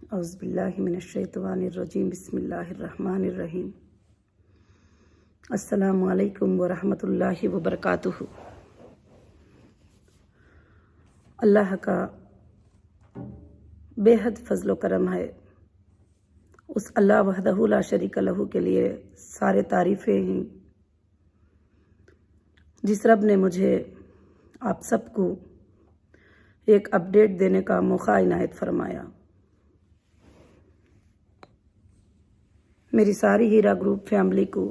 औज़ुबिल्लाहि मिनश्शैतानिर्रजीम बिस्मिल्लाहिर्रहमानिर्रहीम। अस्सलामु अलैकुम व रहमतुल्लाहि व बरकातुहू। अल्लाह का बेहद फजल व करम है। उस अल्लाह वहदहू ला शरीक लहू के लिए सारे तारीफ़ें हैं, जिस रब ने मुझे आप सबको एक अपडेट देने का मौका इनायत फरमाया। मेरी सारी हीरा ग्रुप फैमिली को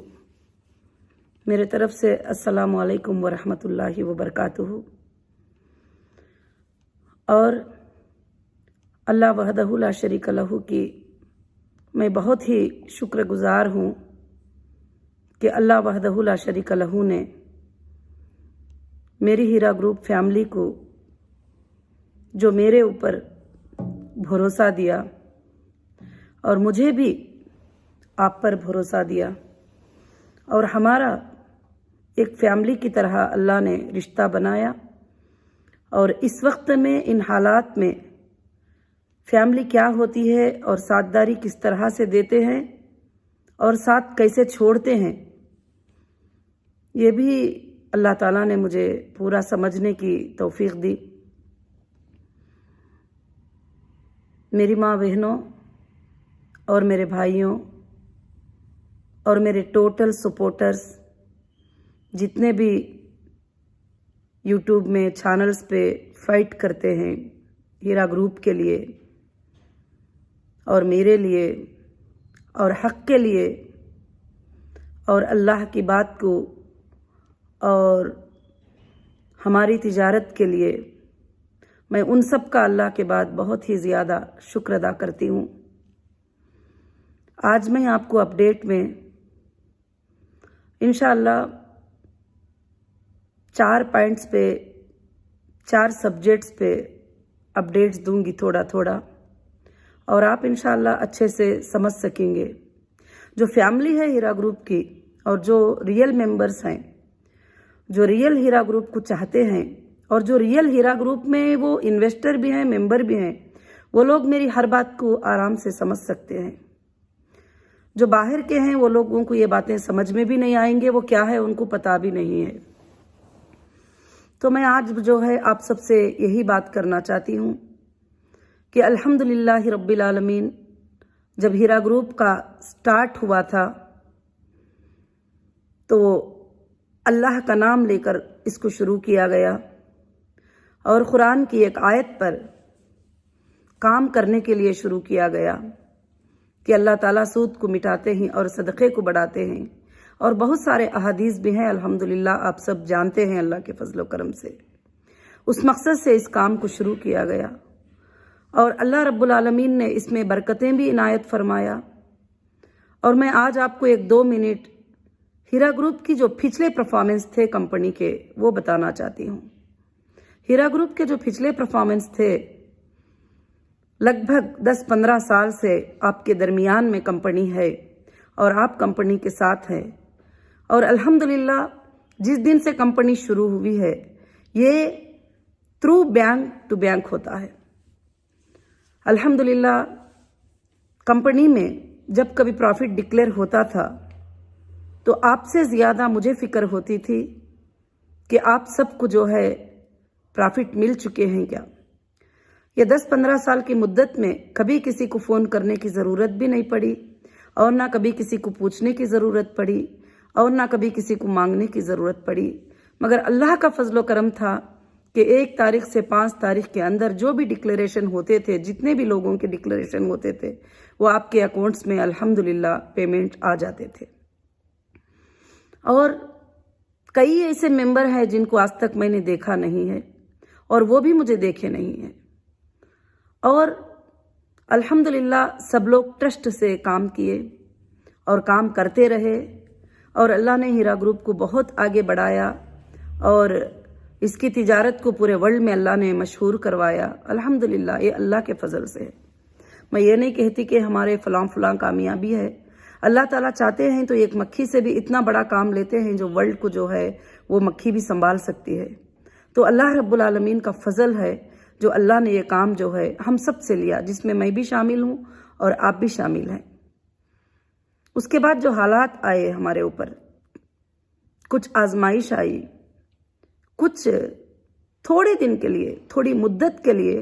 मेरे तरफ से अस्सलामु अलैकुम व रहमतुल्लाहि व बरकातुहू। और अल्लाह वहदहू ला शरीक लहू की मैं बहुत ही शुक्रगुजार हूँ कि अल्लाह वहदहू ला शरीक लहू ने मेरी हीरा ग्रुप फैमिली को जो मेरे ऊपर भरोसा दिया और मुझे भी आप पर भरोसा दिया, और हमारा एक फैमिली की तरह अल्लाह ने रिश्ता बनाया। और इस वक्त में इन हालात में फैमिली क्या होती है और साथदारी किस तरह से देते हैं और साथ कैसे छोड़ते हैं, ये भी अल्लाह ताला ने मुझे पूरा समझने की तौफीक दी। मेरी माँ बहनों और मेरे भाइयों और मेरे टोटल सपोर्टर्स जितने भी यूट्यूब में चैनल्स पे फाइट करते हैं हीरा ग्रुप के लिए और मेरे लिए और हक के लिए और अल्लाह की बात को और हमारी तिजारत के लिए, मैं उन सब का अल्लाह के बाद बहुत ही ज़्यादा शुक्र अदा करती हूँ। आज मैं आपको अपडेट में इंशाअल्लाह 4 पॉइंट्स पे 4 सब्जेक्ट्स पे अपडेट्स दूंगी थोड़ा थोड़ा, और आप इंशाअल्लाह अच्छे से समझ सकेंगे। जो फैमिली है हीरा ग्रुप की और जो रियल मेंबर्स हैं, जो रियल हीरा ग्रुप को चाहते हैं और जो रियल हीरा ग्रुप में वो इन्वेस्टर भी हैं, मेंबर भी हैं, वो लोग मेरी हर बात को आराम से समझ सकते हैं। जो बाहर के हैं वो लोगों को ये बातें समझ में भी नहीं आएंगे, वो क्या है उनको पता भी नहीं है। तो मैं आज जो है आप सबसे यही बात करना चाहती हूँ कि अल्हम्दुलिल्लाह रब्बिल आलमीन, जब हीरा ग्रुप का स्टार्ट हुआ था तो अल्लाह का नाम लेकर इसको शुरू किया गया और कुरान की एक आयत पर काम करने के लिए शुरू किया गया कि अल्लाह ताला सूद को मिटाते हैं और सदक़े को बढ़ाते हैं, और बहुत सारे अहादीस भी हैं अल्हम्दुलिल्लाह, आप सब जानते हैं अल्लाह के फजल व करम से। उस मकसद से इस काम को शुरू किया गया और अल्लाह रब्बुल आलमीन ने इसमें बरकतें भी इनायत फरमाया। और मैं आज आपको 1-2 मिनट हीरा ग्रुप की जो पिछले परफॉर्मेंस थे कंपनी के वो बताना चाहती हूँ। हीरा ग्रुप के जो पिछले परफॉर्मेंस थे, लगभग 10-15 साल से आपके दरमियान में कंपनी है और आप कंपनी के साथ हैं। और अल्हम्दुलिल्लाह जिस दिन से कंपनी शुरू हुई है ये थ्रू बैंक टू बैंक होता है। अल्हम्दुलिल्लाह कंपनी में जब कभी प्रॉफिट डिक्लेयर होता था तो आपसे ज़्यादा मुझे फ़िक्र होती थी कि आप सबको जो है प्रॉफिट मिल चुके हैं क्या। ये 10-15 साल की मुद्दत में कभी किसी को फ़ोन करने की ज़रूरत भी नहीं पड़ी और ना कभी किसी को पूछने की ज़रूरत पड़ी और ना कभी किसी को मांगने की ज़रूरत पड़ी, मगर अल्लाह का फजल व करम था कि 1 तारीख से 5 तारीख के अंदर जो भी डिक्लेरेशन होते थे, जितने भी लोगों के डिक्लेरेशन होते थे, वो आपके अकाउंट्स में अल्हम्दुलिल्लाह पेमेंट आ जाते थे। और कई ऐसे मेंबर हैं जिनको आज तक मैंने देखा नहीं है और वो भी मुझे देखे नहीं है, और अल्हम्दुलिल्लाह सब लोग ट्रस्ट से काम किए और काम करते रहे और अल्लाह ने हीरा ग्रुप को बहुत आगे बढ़ाया और इसकी तिजारत को पूरे वर्ल्ड में अल्लाह ने मशहूर करवाया। अल्हम्दुलिल्लाह ये अल्लाह के फजल से है। मैं ये नहीं कहती कि हमारे फलां कामयाबी है, अल्लाह ताला चाहते हैं तो एक मक्खी से भी इतना बड़ा काम लेते हैं जो वर्ल्ड को जो है वो मक्खी भी संभाल सकती है। तो अल्लाह रब्बुल आलमीन का फजल है جو اللہ نے یہ کام جو ہے ہم سب سے لیا، جس میں میں بھی شامل ہوں اور آپ بھی شامل ہیں۔ اس کے بعد جو حالات آئے ہمارے اوپر، کچھ آزمائش آئی، کچھ تھوڑے دن کے لیے، تھوڑی مدت کے لیے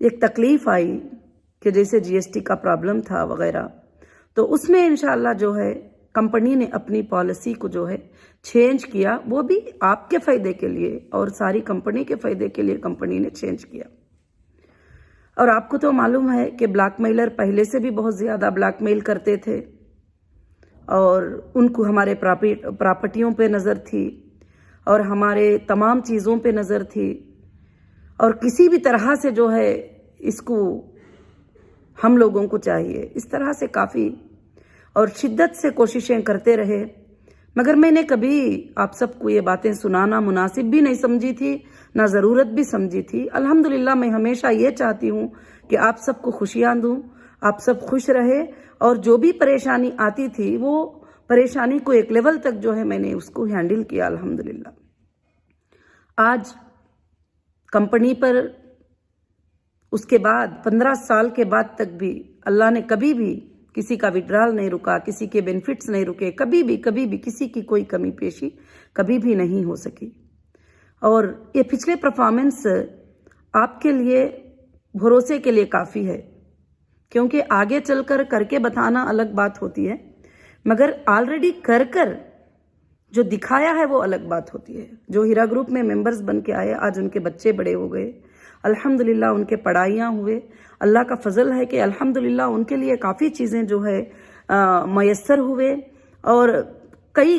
ایک تکلیف آئی کہ جیسے جی ایس ٹی کا پرابلم تھا وغیرہ، تو اس میں انشاءاللہ جو ہے کمپنی نے اپنی پالیسی کو جو ہے چینج کیا، وہ بھی آپ کے فائدے کے لیے اور ساری کمپنی کے فائدے کے لیے کمپنی نے چینج کیا۔ اور آپ کو تو معلوم ہے کہ بلیک میلر پہلے سے بھی بہت زیادہ بلیک میل کرتے تھے اور ان کو ہمارے پراپرٹیوں پہ نظر تھی اور ہمارے تمام چیزوں پہ نظر تھی، اور کسی بھی طرح سے جو ہے اس کو ہم لوگوں کو چاہیے، اس طرح سے کافی اور شدت سے کوششیں کرتے رہے، مگر میں نے کبھی آپ سب کو یہ باتیں سنانا مناسب بھی نہیں سمجھی تھی، نہ ضرورت بھی سمجھی تھی۔ الحمدللہ میں ہمیشہ یہ چاہتی ہوں کہ آپ سب کو خوشیاں دوں، آپ سب خوش رہے، اور جو بھی پریشانی آتی تھی وہ پریشانی کو ایک لیول تک جو ہے میں نے اس کو ہینڈل کیا الحمدللہ۔ آج کمپنی پر اس کے بعد 15 سال کے بعد تک بھی اللہ نے کبھی بھی کسی کا وڈرال نہیں رکا، کسی کے بینیفٹس نہیں رکے، کبھی بھی کسی کی کوئی کمی پیشی کبھی بھی نہیں ہو سکی۔ اور یہ پچھلے پرفارمنس آپ کے لیے بھروسے کے لیے کافی ہے، کیونکہ آگے چل کر کے بتانا الگ بات ہوتی ہے، مگر آلریڈی کر جو دکھایا ہے وہ الگ بات ہوتی ہے۔ جو ہیرا گروپ میں ممبرز بن کے آئے، آج ان کے بچے بڑے ہو گئے، الحمدللہ ان کے پڑھائیاں ہوئے، اللہ کا فضل ہے کہ الحمدللہ ان کے لیے کافی چیزیں جو ہے میسر ہوئے، اور کئی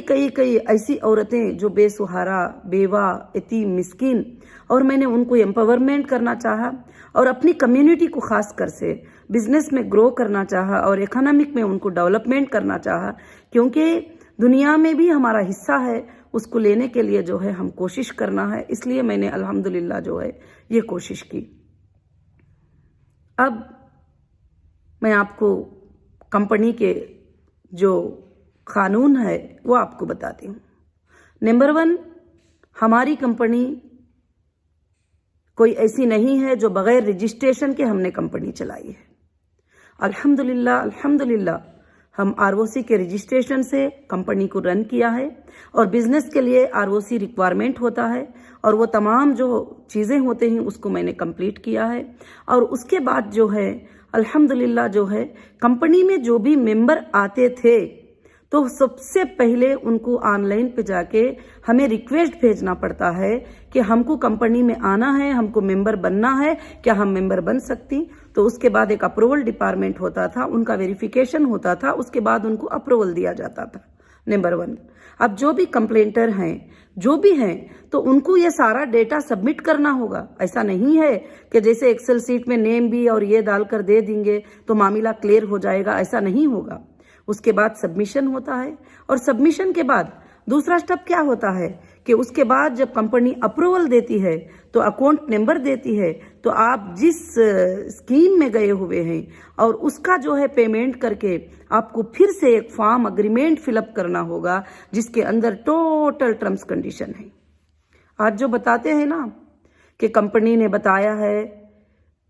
ایسی عورتیں جو بے سہارا، بیوہ، یتیم، مسکین، اور میں نے ان کو امپاورمنٹ کرنا چاہا اور اپنی کمیونٹی کو خاص کر سے بزنس میں گرو کرنا چاہا اور اکنامک میں ان کو ڈیولپمنٹ کرنا چاہا، کیونکہ دنیا میں بھی ہمارا حصہ ہے، اس کو لینے کے لیے جو ہے ہم کوشش کرنا ہے، اس لیے میں نے الحمدللہ جو ہے یہ کوشش کی۔ اب میں آپ کو کمپنی کے جو قانون ہے وہ آپ کو بتاتی ہوں۔ نمبر 1، ہماری کمپنی کوئی ایسی نہیں ہے جو بغیر رجسٹریشن کے ہم نے کمپنی چلائی ہے۔ الحمدللہ ہم ROC کے رجسٹریشن سے کمپنی کو رن کیا ہے، اور بزنس کے لیے ROC ریکوائرمنٹ ہوتا ہے، اور وہ تمام جو چیزیں ہوتے ہیں اس کو میں نے کمپلیٹ کیا ہے۔ اور اس کے بعد جو ہے الحمدللہ جو ہے کمپنی میں جو بھی ممبر آتے تھے تو سب سے پہلے ان کو آن لائن پہ جا کے ہمیں ریکویسٹ بھیجنا پڑتا ہے کہ ہم کو کمپنی میں آنا ہے، ہم کو ممبر بننا ہے، کیا ہم ممبر بن سکتی؟ تو اس کے بعد ایک اپروول ڈپارٹمنٹ ہوتا تھا، ان کا ویریفیکیشن ہوتا تھا، اس کے بعد ان کو اپروول دیا جاتا تھا۔ نمبر 1، اب جو بھی کمپلینٹر ہیں، جو بھی ہیں، تو ان کو یہ سارا ڈیٹا سبمٹ کرنا ہوگا۔ ایسا نہیں ہے کہ جیسے ایکسل سیٹ میں نیم بھی اور یہ ڈال کر دے دیں گے تو معاملہ کلیئر ہو جائے گا، ایسا نہیں ہوگا۔ اس کے بعد سبمیشن ہوتا ہے، اور سبمیشن کے بعد دوسرا سٹیپ کیا ہوتا ہے کہ اس کے بعد جب کمپنی اپروول دیتی ہے تو اکاؤنٹ نمبر دیتی ہے، تو آپ جس اسکیم میں گئے ہوئے ہیں اور اس کا جو ہے پیمنٹ کر کے آپ کو پھر سے ایک فارم اگریمنٹ فل اپ کرنا ہوگا، جس کے اندر ٹوٹل ٹرمز کنڈیشن ہے۔ آج جو بتاتے ہیں نا کہ کمپنی نے بتایا ہے،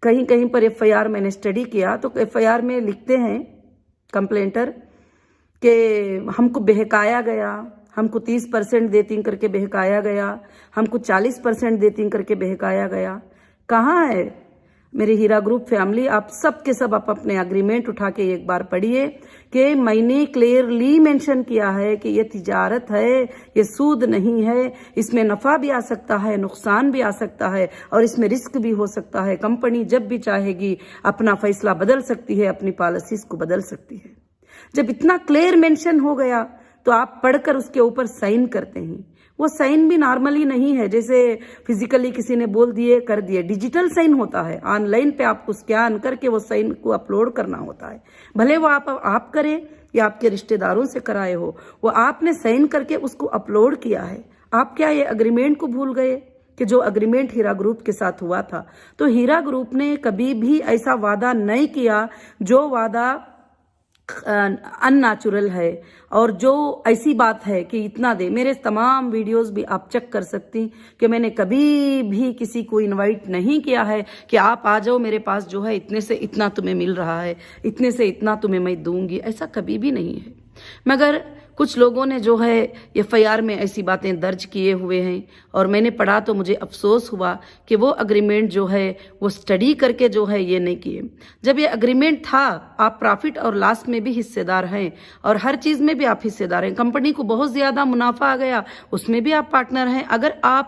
کہیں پر FIR میں نے اسٹڈی کیا تو FIR میں لکھتے ہیں کمپلینٹر کہ ہم کو بہکایا گیا، ہم کو 30% دیتی کر کے بہکایا گیا، ہم کو 40% دیتی کر کے بہکایا گیا۔ کہاں ہے میری ہیرا گروپ فیملی؟ آپ سب کے سب اپنے اگریمنٹ اٹھا کے ایک بار پڑھیے کہ میں نے کلیئرلی مینشن کیا ہے کہ یہ تجارت ہے، یہ سود نہیں ہے، اس میں نفع بھی آ سکتا ہے، نقصان بھی آ سکتا ہے، اور اس میں رسک بھی ہو سکتا ہے۔ کمپنی جب بھی چاہے گی اپنا فیصلہ بدل سکتی ہے، اپنی پالیسیز کو بدل سکتی ہے۔ جب اتنا کلیئر مینشن ہو گیا تو آپ پڑھ کر اس کے اوپر سائن کرتے ہیں۔ وہ سائن بھی نارملی نہیں ہے جیسے فزیکلی کسی نے بول دیے کر دیے، ڈیجیٹل سائن ہوتا ہے۔ آن لائن پہ آپ کو سکین کر کے وہ سائن کو اپلوڈ کرنا ہوتا ہے، بھلے وہ آپ کریں یا آپ کے رشتہ داروں سے کرائے ہو، وہ آپ نے سائن کر کے اس کو اپلوڈ کیا ہے۔ آپ کیا یہ اگریمنٹ کو بھول گئے کہ جو اگریمنٹ ہیرا گروپ کے ساتھ ہوا تھا؟ تو ہیرا گروپ نے کبھی بھی ایسا وعدہ نہیں کیا جو وعدہ ان نیچرل ہے اور جو ایسی بات ہے کہ اتنا دے. میرے تمام ویڈیوز بھی آپ چیک کر سکتی کہ میں نے کبھی بھی کسی کو انوائٹ نہیں کیا ہے کہ آپ آ جاؤ میرے پاس، جو ہے اتنے سے اتنا تمہیں مل رہا ہے، اتنے سے اتنا تمہیں میں دوں گی، ایسا کبھی بھی نہیں ہے. مگر کچھ لوگوں نے جو ہے FIR میں ایسی باتیں درج کیے ہوئے ہیں اور میں نے پڑھا تو مجھے افسوس ہوا کہ وہ اگریمنٹ جو ہے وہ اسٹڈی کر کے جو ہے یہ نہیں کیے. جب یہ اگریمنٹ تھا، آپ پرافٹ اور لاس میں بھی حصے دار ہیں اور ہر چیز میں بھی آپ حصے دار ہیں. کمپنی کو بہت زیادہ منافع آ گیا، اس میں بھی آپ پارٹنر ہیں. اگر آپ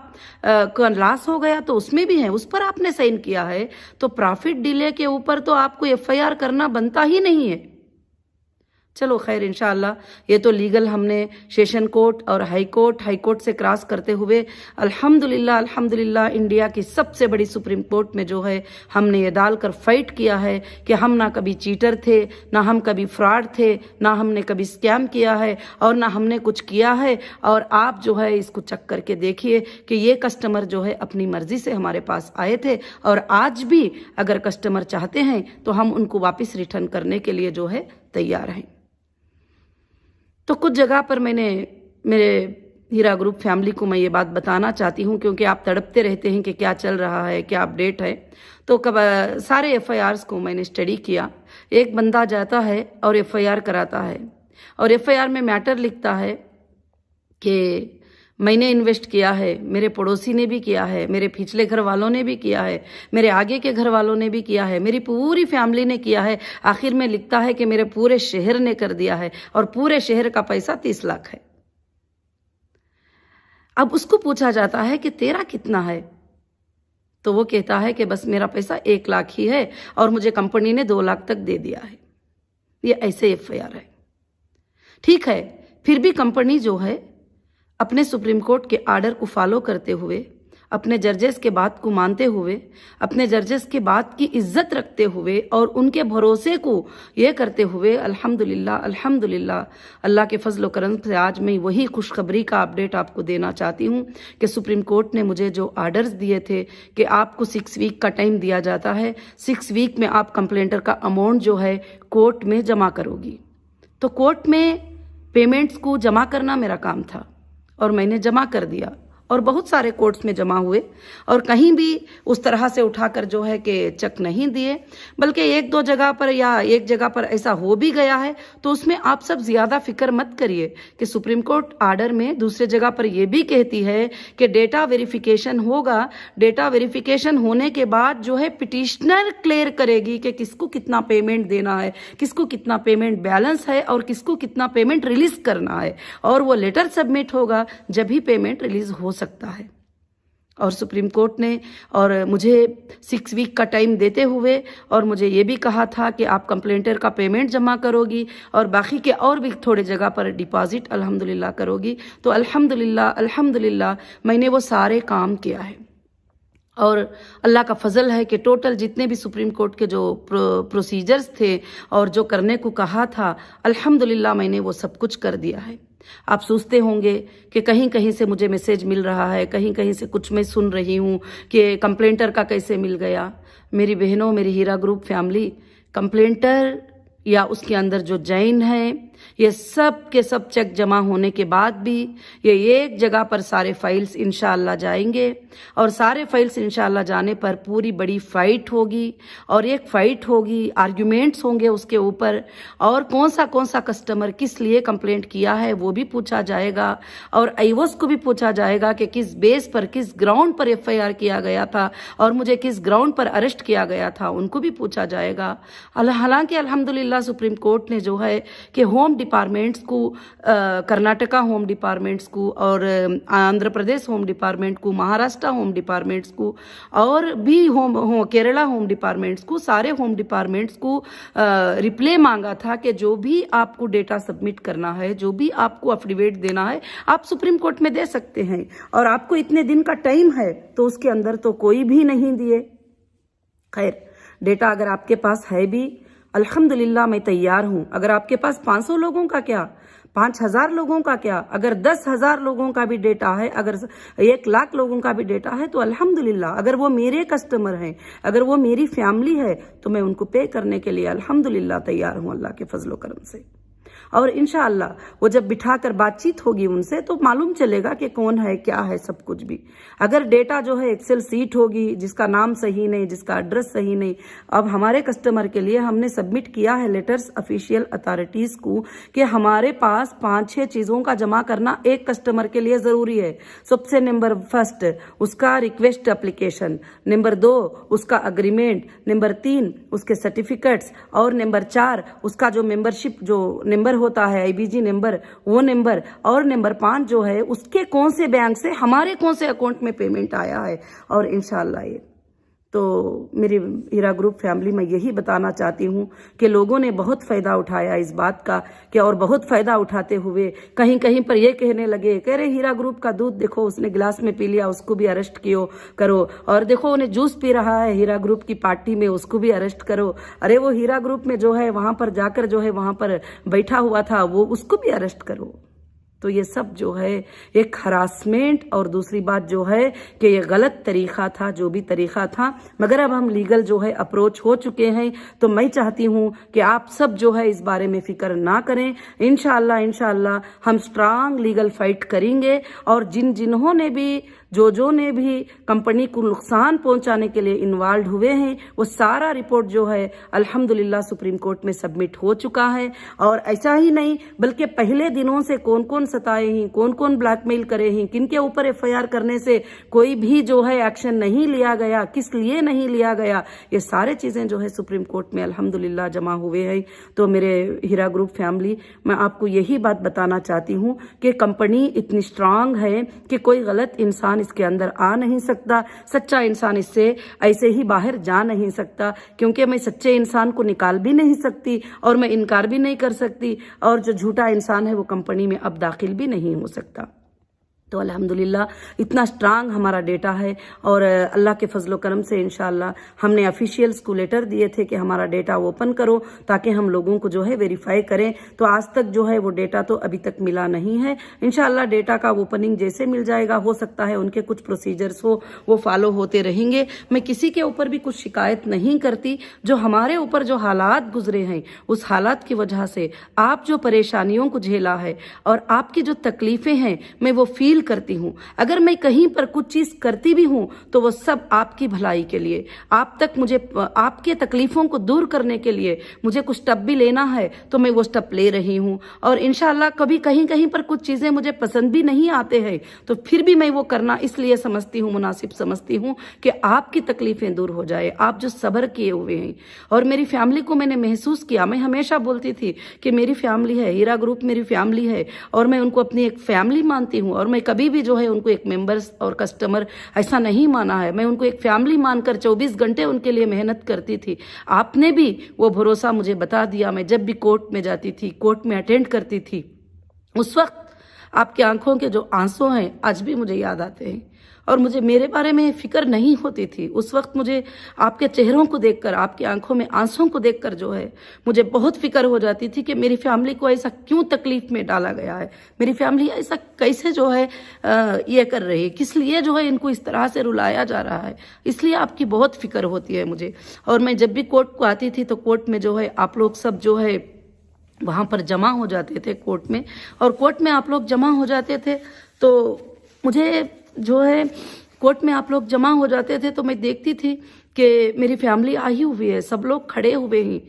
کا لاس ہو گیا تو اس میں بھی ہیں، اس پر آپ نے سائن کیا ہے. تو پرافٹ ڈیلے کے اوپر تو آپ کو FIR کرنا بنتا ہی نہیں ہے. چلو خیر انشاءاللہ یہ تو لیگل ہم نے سیشن کورٹ اور ہائی کورٹ سے کراس کرتے ہوئے الحمدللہ انڈیا کی سب سے بڑی سپریم کورٹ میں جو ہے ہم نے یہ ڈال کر فائٹ کیا ہے کہ ہم نہ کبھی چیٹر تھے، نہ ہم کبھی فراڈ تھے، نہ ہم نے کبھی اسکیم کیا ہے اور نہ ہم نے کچھ کیا ہے. اور آپ جو ہے اس کو چیک کر کے دیکھیے کہ یہ کسٹمر جو ہے اپنی مرضی سے ہمارے پاس آئے تھے اور آج بھی اگر کسٹمر چاہتے ہیں تو ہم ان کو واپس ریٹرن کرنے کے لیے جو ہے تیار ہیں. تو کچھ جگہ پر میں نے میرے ہیرا گروپ فیملی کو میں یہ بات بتانا چاہتی ہوں کیونکہ آپ تڑپتے رہتے ہیں کہ کیا چل رہا ہے، کیا اپڈیٹ ہے. تو سارے FIRs کو میں نے اسٹڈی کیا. ایک بندہ جاتا ہے اور FIR کراتا ہے اور FIR میں میٹر لکھتا ہے کہ میں نے انویسٹ کیا ہے، میرے پڑوسی نے بھی کیا ہے، میرے پچھلے گھر والوں نے بھی کیا ہے، میرے آگے کے گھر والوں نے بھی کیا ہے، میری پوری فیملی نے کیا ہے. آخر میں لکھتا ہے کہ میرے پورے شہر نے کر دیا ہے اور پورے شہر کا پیسہ 30 لاکھ ہے. اب اس کو پوچھا جاتا ہے کہ تیرا کتنا ہے؟ تو وہ کہتا ہے کہ بس میرا پیسہ 1 لاکھ ہی ہے اور مجھے کمپنی نے 2 لاکھ تک دے دیا ہے. یہ ایسے FIR ہے. ٹھیک ہے، پھر بھی کمپنی جو ہے اپنے سپریم کورٹ کے آرڈر کو فالو کرتے ہوئے، اپنے ججز کے بات کو مانتے ہوئے، اپنے ججز کے بات کی عزت رکھتے ہوئے اور ان کے بھروسے کو یہ کرتے ہوئے الحمدللہ اللہ کے فضل و کرم سے آج میں وہی خوشخبری کا اپڈیٹ آپ کو دینا چاہتی ہوں کہ سپریم کورٹ نے مجھے جو آرڈرز دیے تھے کہ آپ کو 6 ویک کا ٹائم دیا جاتا ہے، 6 ویک میں آپ کمپلینٹر کا اماؤنٹ جو ہے کورٹ میں جمع کرو گی. تو کورٹ میں پیمنٹس کو جمع کرنا میرا کام تھا اور میں نے جمع کر دیا اور بہت سارے کورٹس میں جمع ہوئے اور کہیں بھی اس طرح سے اٹھا کر جو ہے کہ چیک نہیں دیے، بلکہ 1-2 جگہ پر یا ایک جگہ پر ایسا ہو بھی گیا ہے. تو اس میں آپ سب زیادہ فکر مت کریے کہ سپریم کورٹ آرڈر میں دوسرے جگہ پر یہ بھی کہتی ہے کہ ڈیٹا ویریفیکیشن ہوگا. ڈیٹا ویریفیکیشن ہونے کے بعد جو ہے پٹیشنر کلیئر کرے گی کہ کس کو کتنا پیمنٹ دینا ہے، کس کو کتنا پیمنٹ بیلنس ہے اور کس کو کتنا پیمنٹ ریلیز کرنا ہے، اور وہ لیٹر سبمٹ ہوگا جب ہی پیمنٹ ریلیز ہو سکتا ہے. اور سپریم کورٹ نے اور مجھے 6 ویک کا ٹائم دیتے ہوئے اور مجھے یہ بھی کہا تھا کہ آپ کمپلینٹر کا پیمنٹ جمع کرو گی اور باقی کے اور بھی تھوڑے جگہ پر ڈپازٹ الحمدللہ کرو گی. تو الحمدللہ میں نے وہ سارے کام کیا ہے اور اللہ کا فضل ہے کہ ٹوٹل جتنے بھی سپریم کورٹ کے جو پروسیجرز تھے اور جو کرنے کو کہا تھا الحمدللہ میں نے وہ سب کچھ کر دیا ہے. آپ سوچتے ہوں گے کہ کہیں سے مجھے میسیج مل رہا ہے، کہیں سے کچھ میں سن رہی ہوں کہ کمپلینٹر کا کیسے مل گیا. میری بہنوں، میری ہیرا گروپ فیملی، کمپلینٹر یا اس کے اندر جو جائن ہے یہ سب کے سب چیک جمع ہونے کے بعد بھی یہ ایک جگہ پر سارے فائلز انشاءاللہ جائیں گے اور سارے فائلز انشاءاللہ جانے پر پوری بڑی فائٹ ہوگی اور ایک فائٹ ہوگی، آرگیومنٹس ہوں گے اس کے اوپر، اور کون سا کسٹمر کس لیے کمپلینٹ کیا ہے وہ بھی پوچھا جائے گا اور ایوس کو بھی پوچھا جائے گا کہ کس بیس پر، کس گراؤنڈ پر FIR کیا گیا تھا اور مجھے کس گراؤنڈ پر اریسٹ کیا گیا تھا، ان کو بھی پوچھا جائے گا. حالانکہ الحمدللہ سپریم کورٹ نے جو ہے کہ ہوم ڈپارٹمنٹس کو، کرناٹکا ہوم ڈپارٹمنٹس کو اور آندھرا پردیش ہوم ڈپارٹمنٹ کو، مہاراشٹر ہوم ڈپارٹمنٹس کو اور بھی کیرلا ہوم ڈپارٹمنٹس کو، سارے ہوم ڈپارٹمنٹس کو ریپلے مانگا تھا کہ جو بھی آپ کو ڈیٹا سبمٹ کرنا ہے، جو بھی آپ کو افیڈیوٹ دینا ہے آپ سپریم کورٹ میں دے سکتے ہیں اور آپ کو اتنے دن کا ٹائم ہے. تو اس کے اندر تو کوئی بھی نہیں دیے. خیر ڈیٹا اگر آپ کے پاس ہے بھی अल्हम्दुलिल्लाह मैं तैयार हूँ। अगर आपके पास 500 लोगों का क्या, 5000 लोगों का क्या, अगर 10,000 लोगों का भी डेटा है, अगर 1,00,000 लोगों का भी डेटा है तो अल्हम्दुलिल्लाह, अगर वो मेरे कस्टमर हैं, अगर वो मेरी फैमिली है तो मैं उनको पे करने के लिए अल्हम्दुलिल्लाह तैयार हूँ अल्लाह के फजलो करम से। और इंशाअल्लाह वो जब बिठाकर बातचीत होगी उनसे तो मालूम चलेगा कि कौन है, क्या है, सब कुछ भी। अगर डेटा जो है एक्सेल सीट होगी जिसका नाम सही नहीं, जिसका एड्रेस सही नहीं, अब हमारे कस्टमर के लिए हमने सबमिट किया है लेटर्स ऑफिशियल अथॉरिटीज को कि हमारे पास 5-6 चीजों का जमा करना एक कस्टमर के लिए जरूरी है। सबसे नंबर फर्स्ट उसका रिक्वेस्ट एप्लीकेशन, नंबर 2 उसका अग्रीमेंट, नंबर 3 उसके सर्टिफिकेट्स, और नंबर 4 उसका जो मेंबरशिप जो नंबर होता है IBG नंबर, वो नंबर, और नंबर 5 जो है उसके कौन से बैंक से हमारे कौन से अकाउंट में पेमेंट आया है। और इंशाल्लाह ये तो मेरी हीरा ग्रुप फैमिली में यही बताना चाहती हूँ कि लोगों ने बहुत फ़ायदा उठाया इस बात का कि, और बहुत फ़ायदा उठाते हुए कहीं कहीं पर ये कहने लगे, कह रहे हीरा ग्रुप का दूध देखो उसने गिलास में पी लिया, उसको भी अरेस्ट करो, और देखो उन्हें जूस पी रहा है हीरा ग्रुप की पार्टी में, उसको भी अरेस्ट करो। अरे वो हीरा ग्रुप में जो है वहाँ पर जाकर जो है वहाँ पर बैठा हुआ था वो, उसको भी अरेस्ट करो। तो ये सब जो है एक हरासमेंट, और दूसरी बात जो है कि ये गलत तरीका था, जो भी तरीका था, मगर अब हम लीगल जो है अप्रोच हो चुके हैं। तो मैं चाहती हूँ कि आप सब जो है इस बारे में फिक्र ना करें। इंशाअल्लाह हम स्ट्रांग लीगल फाइट करेंगे, और जिन्होंने भी जो ने भी कंपनी को नुकसान पहुंचाने के लिए इन्वॉल्व हुए हैं वो सारा रिपोर्ट जो है अल्हम्दुलिल्लाह सुप्रीम कोर्ट में सबमिट हो चुका है। और ऐसा ही नहीं बल्कि पहले दिनों से कौन कौन सताए हैं, कौन कौन ब्लैकमेल करे हैं, किन के ऊपर FIR करने से कोई भी जो है एक्शन नहीं लिया गया, किस लिए नहीं लिया गया, ये सारे चीजें जो है सुप्रीम कोर्ट में अल्हम्दुलिल्लाह जमा हुए हैं। तो मेरे हीरा ग्रुप फैमिली, मैं आपको यही बात बताना चाहती हूँ कि कंपनी इतनी स्ट्रांग है कि कोई गलत इंसान इसके अंदर आ नहीं सकता, सच्चा इंसान इससे ऐसे ही बाहर जा नहीं सकता, क्योंकि मैं सच्चे इंसान को निकाल भी नहीं सकती और मैं इनकार भी नहीं कर सकती, और जो झूठा इंसान है वो कंपनी में अब दाखिल भी नहीं हो सकता। तो अल्हम्दुलिल्लाह इतना स्ट्रांग हमारा डेटा है, और अल्लाह के फजलो करम से इंशाअल्लाह हमने ऑफिशियल्स को लेटर दिए थे कि हमारा डेटा ओपन करो ताकि हम लोगों को जो है वेरीफाई करें। तो आज तक जो है वो डेटा तो अभी तक मिला नहीं है। इंशाअल्लाह डेटा का ओपनिंग जैसे मिल जाएगा, हो सकता है उनके कुछ प्रोसीजर्स हो वो फॉलो होते रहेंगे। मैं किसी के ऊपर भी कुछ शिकायत नहीं करती, जो हमारे ऊपर जो हालात गुजरे हैं उस हालात की वजह से आप जो परेशानियों को झेला है और आपकी जो तकलीफें हैं मैं वो फील करती हूँ। अगर मैं कहीं पर कुछ चीज करती भी हूँ तो वो सब आपकी भलाई के लिए, आप तक मुझे आपके तकलीफों को दूर करने के लिए मुझे कुछ स्टेप भी लेना है तो मैं वो स्टेप ले रही हूँ। और इंशाअल्लाह कभी कहीं कहीं पर कुछ चीजें मुझे पसंद भी नहीं आते हैं तो फिर भी मैं वो करना इसलिए समझती हूँ, मुनासिब समझती हूँ कि आपकी तकलीफें दूर हो जाए, आप जो सब्र किए हुए हैं। और मेरी फैमिली को मैंने महसूस किया, मैं हमेशा बोलती थी कि मेरी फैमिली है, हीरा ग्रुप मेरी फैमिली है, और मैं उनको अपनी एक फैमिली मानती हूँ, और मैं कभी भी जो है उनको एक मेंबर्स और कस्टमर ऐसा नहीं माना है। मैं उनको एक फैमिली मानकर 24 घंटे उनके लिए मेहनत करती थी। आपने भी वो भरोसा मुझे बता दिया। मैं जब भी कोर्ट में जाती थी, कोर्ट में अटेंड करती थी, उस वक्त आपकी आंखों के जो आंसू हैं आज भी मुझे याद आते हैं, और मुझे मेरे बारे में फिक्र नहीं होती थी। उस वक्त मुझे आपके चेहरों को देखकर, आपकी आंखों में आंसुओं को देखकर जो है मुझे बहुत फिक्र हो जाती थी कि मेरी फैमिली को ऐसा क्यों तकलीफ में डाला गया है, मेरी फैमिली ऐसा कैसे जो है ये कर रही है, किस लिए जो है इनको इस तरह से रुलाया जा रहा है। इसलिए आपकी बहुत फिक्र होती है मुझे। और मैं जब भी कोर्ट को आती थी तो कोर्ट में जो है आप लोग सब जो है वहाँ पर जमा हो जाते थे कोर्ट में, और कोर्ट में आप लोग जमा हो जाते थे तो मुझे जो है कोर्ट में आप लोग जमा हो जाते थे तो मैं देखती थी कि मेरी फैमिली आई हुई है, सब लोग खड़े हुए हैं।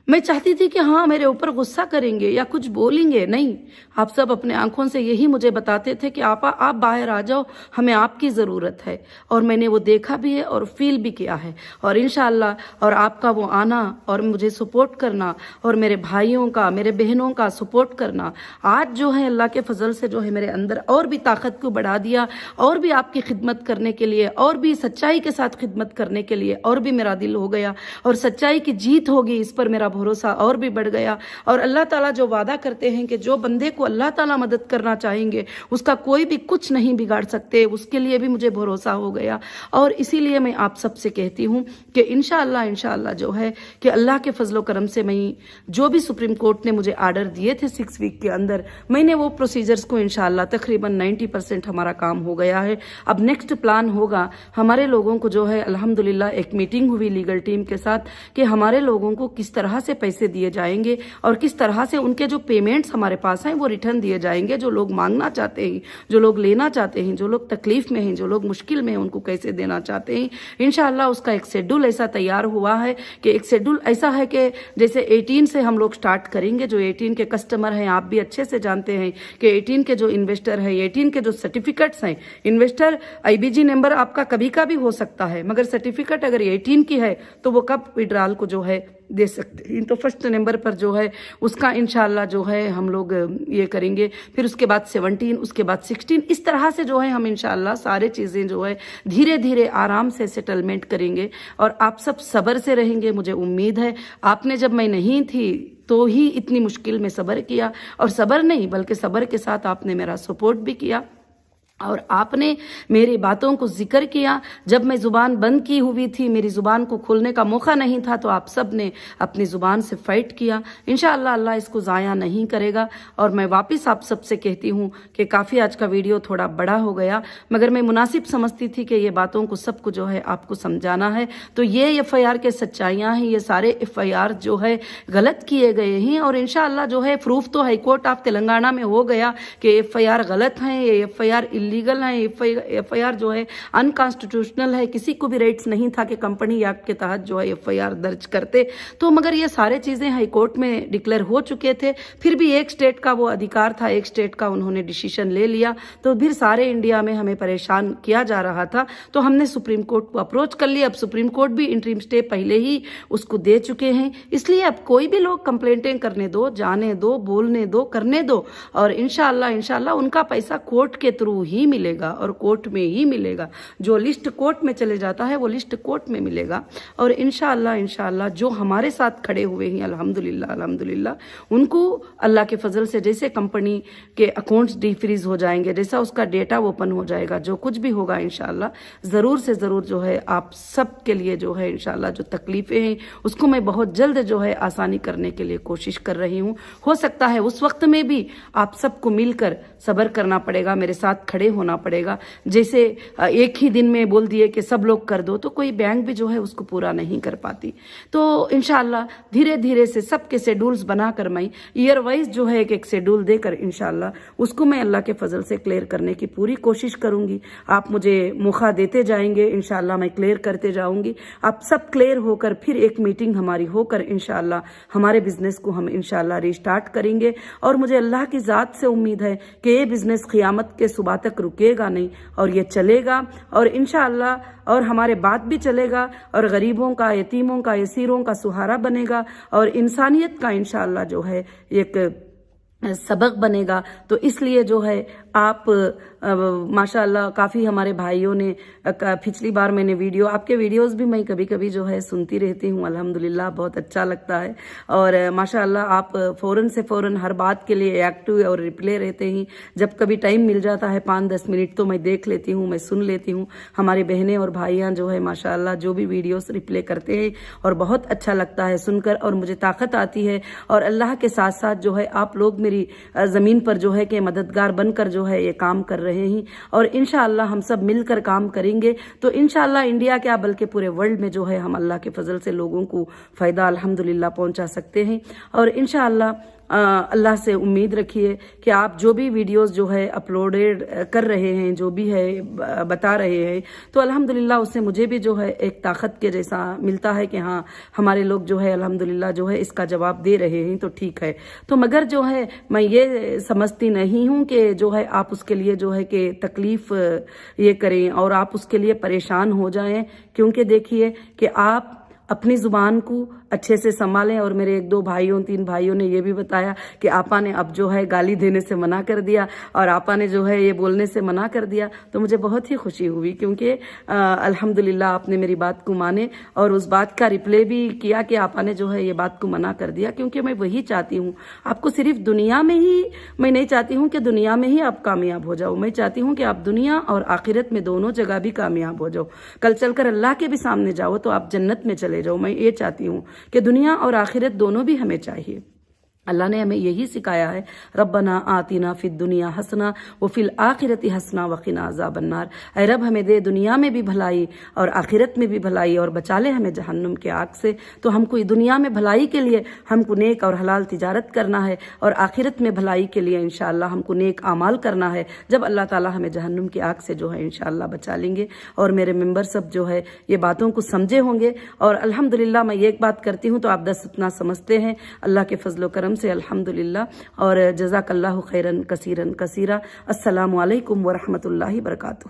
मैं चाहती थी कि हाँ मेरे ऊपर गुस्सा करेंगे या कुछ बोलेंगे, नहीं, आप सब अपने आंखों से यही मुझे बताते थे कि आप बाहर आ जाओ, हमें आपकी ज़रूरत है। और मैंने वो देखा भी है और फील भी किया है। और इंशाअल्लाह और आपका वो आना और मुझे सपोर्ट करना और मेरे भाइयों का, मेरे बहनों का सपोर्ट करना आज जो है अल्लाह के फजल से जो है मेरे अंदर और भी ताकत को बढ़ा दिया, और भी आपकी खिदमत करने के लिए, और भी सच्चाई के साथ खिदमत करने के लिए और भी मेरा दिल हो गया। और सच्चाई की जीत होगी इस पर मेरा भरोसा और भी बढ़ गया। और अल्लाह ताला जो वादा करते हैं कि जो बंदे को अल्लाह ताला मदद करना चाहेंगे उसका कोई भी कुछ नहीं बिगाड़ सकते, उसके लिए भी मुझे भरोसा हो गया। और इसीलिए मैं आप सबसे कहती हूँ कि इंशाअल्लाह जो है कि अल्लाह के फजलो करम से मैं जो भी सुप्रीम कोर्ट ने मुझे आर्डर दिए थे 6 वीक के अंदर, मैंने वो प्रोसीजर्स को इंशाअल्लाह तकरीबन 90% हमारा काम हो गया है। अब नेक्स्ट प्लान होगा हमारे लोगों को जो है अल्हम्दुलिल्लाह एक मीटिंग हुई लीगल टीम के साथ कि हमारे लोगों को किस तरह से पैसे दिए जाएंगे और किस तरह से उनके जो पेमेंट्स हमारे पास हैं वो रिटर्न दिए जाएंगे। जो लोग मांगना चाहते हैं, जो लोग लेना चाहते हैं, जो लोग तकलीफ में हैं, जो लोग मुश्किल में हैं, उनको कैसे देना चाहते हैं। इंशाअल्लाह उसका एक शेड्यूल ऐसा तैयार हुआ है कि एक शेड्यूल ऐसा है कि जैसे 18 से हम लोग स्टार्ट करेंगे। जो 18 के कस्टमर हैं, आप भी अच्छे से जानते हैं कि 18 के जो इन्वेस्टर है, 18 के जो सर्टिफिकेट्स हैं, इन्वेस्टर आईबीजी नंबर आपका कभी का भी हो सकता है, मगर सर्टिफिकेट अगर 18 की है तो वो कब विड्रॉल को जो है दे सकते हैं। तो फर्स्ट नंबर पर जो है उसका इंशाल्लाह जो है हम लोग ये करेंगे। फिर उसके बाद 17, उसके बाद 16, इस तरह से जो है हम इंशाल्लाह सारे चीज़ें जो है धीरे धीरे आराम से सेटलमेंट करेंगे और आप सब सब्र से रहेंगे। मुझे उम्मीद है आपने जब मैं नहीं थी तो ही इतनी मुश्किल में सब्र किया, और सब्र नहीं बल्कि सब्र के साथ आपने मेरा सपोर्ट भी किया और आपने मेरी बातों को जिक्र किया। जब मैं ज़ुबान बंद की हुई थी, मेरी ज़ुबान को खोलने का मौका नहीं था, तो आप सब ने अपनी ज़ुबान से फाइट किया। इंशाअल्लाह अल्लाह इसको ज़ाया नहीं करेगा। और मैं वापस आप सब से कहती हूँ कि काफ़ी आज का वीडियो थोड़ा बड़ा हो गया, मगर मैं मुनासिब समझती थी कि ये बातों को सबको जो है आपको समझाना है। तो ये FIR के सच्चाइयाँ हैं, ये सारे FIR जो है गलत किए गए हैं और इंशाअल्लाह जो है प्रूफ तो हाई कोर्ट ऑफ तेलंगाना में हो गया कि FIR गलत हैं, ये FIR लीगल है, FIR जो है अनकॉन्स्टिट्यूशनल है। किसी को भी राइट्स नहीं था कि कंपनी एक्ट के तहत जो है FIR दर्ज करते। तो मगर ये सारे चीज़ें हाई कोर्ट में डिक्लेयर हो चुके थे, फिर भी एक स्टेट का वो अधिकार था, एक स्टेट का उन्होंने डिसीजन ले लिया, तो फिर सारे इंडिया में हमें परेशान किया जा रहा था। तो हमने सुप्रीम कोर्ट को अप्रोच कर लिया। अब सुप्रीम कोर्ट भी इंटरिम स्टे पहले ही उसको दे चुके हैं, इसलिए अब कोई भी लोग कंप्लेंटें करने दो, जाने दो, बोलने दो, करने दो, और इंशाअल्लाह उनका पैसा कोर्ट के थ्रू ही मिलेगा और कोर्ट में ही मिलेगा। जो लिस्ट कोर्ट में चले जाता है वो लिस्ट कोर्ट में मिलेगा। और इंशाअल्लाह जो हमारे साथ खड़े हुए हैं अल्हम्दुलिल्लाह उनको अल्लाह के फजल से जैसे कंपनी के अकाउंट्स डीफ्रीज हो जाएंगे, जैसा उसका डेटा ओपन हो जाएगा, जो कुछ भी होगा इंशाअल्लाह ज़रूर से ज़रूर जो है आप सब के लिए जो है इंशाअल्लाह जो तकलीफ़ें हैं उसको मैं बहुत जल्द जो है आसानी करने के लिए कोशिश कर रही हूँ। हो सकता है उस वक्त में भी आप सबको मिलकर सब्र करना पड़ेगा, मेरे साथ खड़े होना पड़ेगा। जैसे एक ही दिन में बोल दिए कि सब लोग कर दो, तो कोई बैंक भी जो है उसको पूरा नहीं कर पाती। तो इंशाअल्लाह धीरे धीरे से सबके शेड्यूल्स बनाकर मैं ईयर वाइज जो है एक शेड्यूल देकर इंशाअल्लाह उसको मैं अल्लाह के फजल से क्लियर करने की पूरी कोशिश करूंगी। आप मुझे मौका देते जाएंगे, इंशाअल्लाह मैं क्लियर करते जाऊंगी। आप सब क्लियर होकर फिर एक मीटिंग हमारी होकर इंशाअल्लाह हमारे बिजनेस को हम इंशाअल्लाह रिस्टार्ट करेंगे। और मुझे अल्लाह की ज़ात से उम्मीद है कि ये बिजनेस क़यामत के सुबह तक रुकेगा नहीं और ये चलेगा, और इंशाअल्लाह और हमारे बाद भी चलेगा, और गरीबों का, यतीमों का, यसीरों का सहारा बनेगा, और इंसानियत का इंशाअल्लाह जो है एक सबक बनेगा। तो इसलिए जो है आप माशाअल्लाह काफ़ी हमारे भाइयों ने पिछली बार मैंने आपके वीडियोस भी मैं कभी कभी जो है सुनती रहती हूँ, अल्हम्दुलिल्लाह बहुत अच्छा लगता है। और माशाअल्लाह आप फ़ौरन से फ़ौरन हर बात के लिए एक्टिव और रिप्ले रहते हैं। जब कभी टाइम मिल जाता है 5-10 मिनट तो मैं देख लेती हूँ, मैं सुन लेती हूँ। हमारे बहनें और भाइयाँ जो है माशाअल्लाह जो भी वीडियोस रिप्ले करते हैं और बहुत अच्छा लगता है सुनकर, और मुझे ताकत आती है। और अल्लाह के साथ साथ जो है आप लोग मेरी ज़मीन पर जो है कि मददगार बनकर जो है ये काम कर रहे हैं, और इंशाअल्लाह हम सब मिलकर काम करेंगे तो इंशाअल्लाह इंडिया क्या बल्कि पूरे वर्ल्ड में जो है हम अल्लाह के फजल से लोगों को फ़ायदा अल्हम्दुलिल्लाह पहुंचा सकते हैं। और इंशाअल्लाह अल्लाह से उम्मीद रखिए कि आप जो भी वीडियोस जो है अपलोडेड कर रहे हैं, जो भी है बता रहे हैं, तो अल्हम्दुलिल्लाह उससे मुझे भी जो है एक ताकत के जैसा मिलता है कि हाँ हमारे लोग जो है अल्हम्दुलिल्लाह जो है इसका जवाब दे रहे हैं, तो ठीक है। तो मगर जो है मैं ये समझती नहीं हूँ कि जो है आप उसके लिए जो है कि तकलीफ़ ये करें और आप उसके लिए परेशान हो जाएं, क्योंकि देखिए कि आप اپنی زبان کو اچھے سے سنبھالیں. اور میرے 1-2 بھائیوں 3 بھائیوں نے یہ بھی بتایا کہ آپا نے اب جو ہے گالی دینے سے منع کر دیا اور آپا نے جو ہے یہ بولنے سے منع کر دیا. تو مجھے بہت ہی خوشی ہوئی کیونکہ الحمدللہ آپ نے میری بات کو مانے اور اس بات کا ریپلے بھی کیا کہ آپا نے جو ہے یہ بات کو منع کر دیا. کیونکہ میں وہی چاہتی ہوں، آپ کو صرف دنیا میں ہی میں نہیں چاہتی ہوں کہ دنیا میں ہی آپ کامیاب ہو جاؤ، میں چاہتی ہوں کہ آپ دنیا اور آخرت میں دونوں جگہ بھی کامیاب ہو جاؤ. کل چل کر اللہ کے بھی سامنے جاؤ تو آپ جنت میں چلے جاؤ. میں یہ چاہتی ہوں کہ دنیا اور آخرت دونوں بھی ہمیں چاہیے. اللہ نے ہمیں یہی سکھایا ہے، ربنا آتنا فی الدنیا حسنہ وفی الآخرۃ حسنہ وقنا عذاب النار. اے رب ہمیں دے دنیا میں بھی بھلائی اور آخرت میں بھی بھلائی اور بچا لے ہمیں جہنم کے آگ سے. تو ہم کو دنیا میں بھلائی کے لیے ہم کو نیک اور حلال تجارت کرنا ہے اور آخرت میں بھلائی کے لیے انشاءاللہ ہم کو نیک اعمال کرنا ہے. جب اللہ تعالی ہمیں جہنم کی آگ سے جو ہے انشاءاللہ بچا لیں گے. اور میرے ممبر سب جو ہے یہ باتوں کو سمجھے ہوں گے. اور الحمدللہ میں ایک بات کرتی ہوں تو آپ 10 اتنا سمجھتے ہیں اللہ کے فضل و کرم سے الحمدللہ. اور جزاک اللہ خیرن کثیرن کثیرہ. السلام علیکم ورحمۃ اللہ وبرکاتہ.